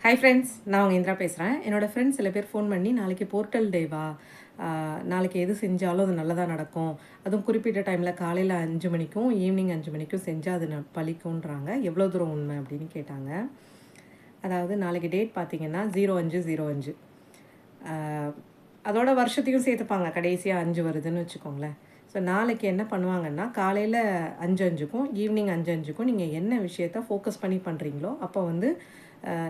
Hi friends, நான் உங்கள் இந்திரா பேசுகிறேன். என்னோடய ஃப்ரெண்ட்ஸ் சில பேர் ஃபோன் பண்ணி, நாளைக்கு போர்ட்டல் டேவா, நாளைக்கு எது செஞ்சாலும் அது நல்லதாக நடக்கும், அதுவும் குறிப்பிட்ட டைமில் காலையில் 5 மணிக்கும் ஈவினிங் 5 மணிக்கும் செஞ்சால் அது பலிக்கும்ன்றாங்க. எவ்வளோ தூரம் உண்மை அப்படின்னு கேட்டாங்க. அதாவது நாளைக்கு டேட் பார்த்தீங்கன்னா 05/05. அதோட வருஷத்தையும் சேர்த்துப்பாங்க, கடைசியாக 5 வருதுன்னு வச்சுக்கோங்களேன். ஸோ நாளைக்கு என்ன பண்ணுவாங்கன்னா, காலையில் 5:05க்கும் ஈவினிங் 5:05க்கும் நீங்கள் என்ன விஷயத்த ஃபோக்கஸ் பண்ணி பண்ணுறீங்களோ அப்போ வந்து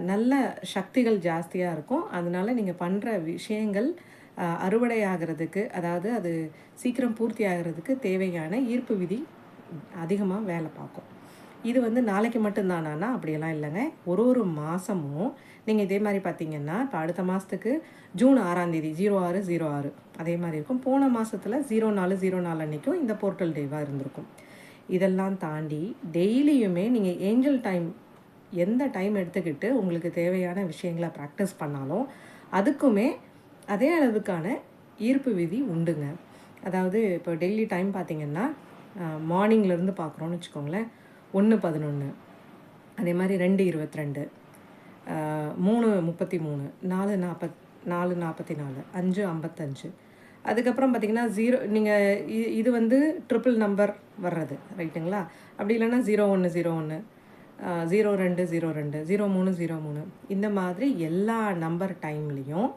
நல்ல சக்திகள் ஜாஸ்தியாக இருக்கும். அதனால நீங்கள் பண்ணுற விஷயங்கள் அறுவடை ஆகிறதுக்கு, அதாவது அது சீக்கிரம் பூர்த்தி ஆகிறதுக்கு தேவையான ஈர்ப்பு விதி அதிகமாக வேலை பார்க்கும். இது வந்து நாளைக்கு மட்டும்தானா? அப்படியெல்லாம் இல்லைங்க. ஒரு மாதமும் நீங்கள் இதே மாதிரி பார்த்தீங்கன்னா, இப்போ அடுத்த மாதத்துக்கு ஜூன் 6ஆம் தேதி 06/06 அதே மாதிரி இருக்கும். போன மாதத்தில் 04/04 அன்றைக்கும் இந்த போர்ட்டல் டேவாக இருந்திருக்கும். இதெல்லாம் தாண்டி டெய்லியுமே நீங்கள் ஏஞ்சல் டைம் எந்த டைம் எடுத்துக்கிட்டு உங்களுக்கு தேவையான விஷயங்களை ப்ராக்டிஸ் பண்ணாலும் அதுக்குமே அதே அளவுக்கான ஈர்ப்பு விதி உண்டுங்க. அதாவது இப்போ டெய்லி டைம் பார்த்திங்கன்னா, மார்னிங்லேருந்து பார்க்குறோன்னு வச்சுக்கோங்களேன், 1:11, அதே மாதிரி 2:22, 3:33, 4:44, 5:55. அதுக்கப்புறம் பார்த்திங்கன்னா நீங்கள் இது வந்து ட்ரிபிள் நம்பர் வர்றது ரைட்டுங்களா? அப்படி இல்லைன்னா 0101, 0202, 0303, இந்த மாதிரி எல்லா நம்பர் டைம்லேயும்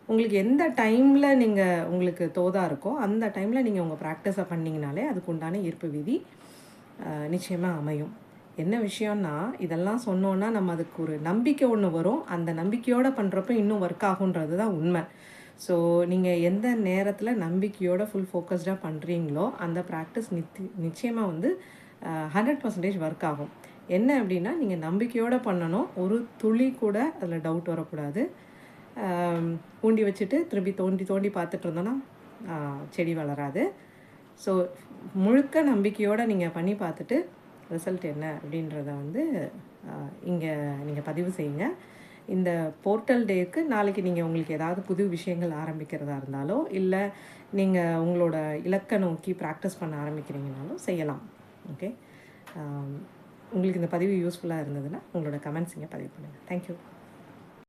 உங்களுக்கு எந்த டைமில் உங்களுக்கு தோதாக இருக்கோ அந்த டைமில் நீங்கள் உங்கள் ப்ராக்டிஸை பண்ணிங்கனாலே அதுக்கு உண்டான ஈர்ப்பு விதி நிச்சயமாக அமையும். என்ன விஷயம்னா, இதெல்லாம் சொன்னோன்னா நம்ம அதுக்கு ஒரு நம்பிக்கை ஒன்று வரும். அந்த நம்பிக்கையோடு பண்ணுறப்ப இன்னும் ஒர்க் ஆகுன்றது தான் உண்மை. ஸோ நீங்கள் எந்த நேரத்தில் நம்பிக்கையோடு ஃபுல் ஃபோக்கஸ்டாக பண்ணுறீங்களோ அந்த ப்ராக்டிஸ் நிச்சயமாக வந்து 100% ஒர்க் ஆகும். என்ன அப்படின்னா, நீங்கள் நம்பிக்கையோடு பண்ணணும். ஒரு துளி கூட அதில் டவுட் வரக்கூடாது. ஊண்டி வச்சுட்டு திரும்பி தோண்டி தோண்டி பார்த்துட்டு இருந்தோன்னா செடி வளராது. ஸோ முழுக்க நம்பிக்கையோடு நீங்கள் பண்ணி பார்த்துட்டு ரிசல்ட் என்ன அப்படின்றத வந்து இங்கே நீங்கள் பதிவு செய்யுங்க. இந்த போர்ட்டல் டேக்கு நாளைக்கு நீங்கள் உங்களுக்கு ஏதாவது புது விஷயங்கள் ஆரம்பிக்கிறதா இருந்தாலோ, இல்லை நீங்கள் உங்களோட இலக்கை நோக்கி ப்ராக்டிஸ் பண்ண ஆரம்பிக்கிறீங்கனாலும் செய்யலாம். ஓகே, உங்களுக்கு இந்த பதிவு யூஸ்ஃபுல்லாக இருந்ததுன்னா உங்களோட கமெண்ட்ஸ் இங்கே பதிவு பண்ணுங்கள். தேங்க்யூ.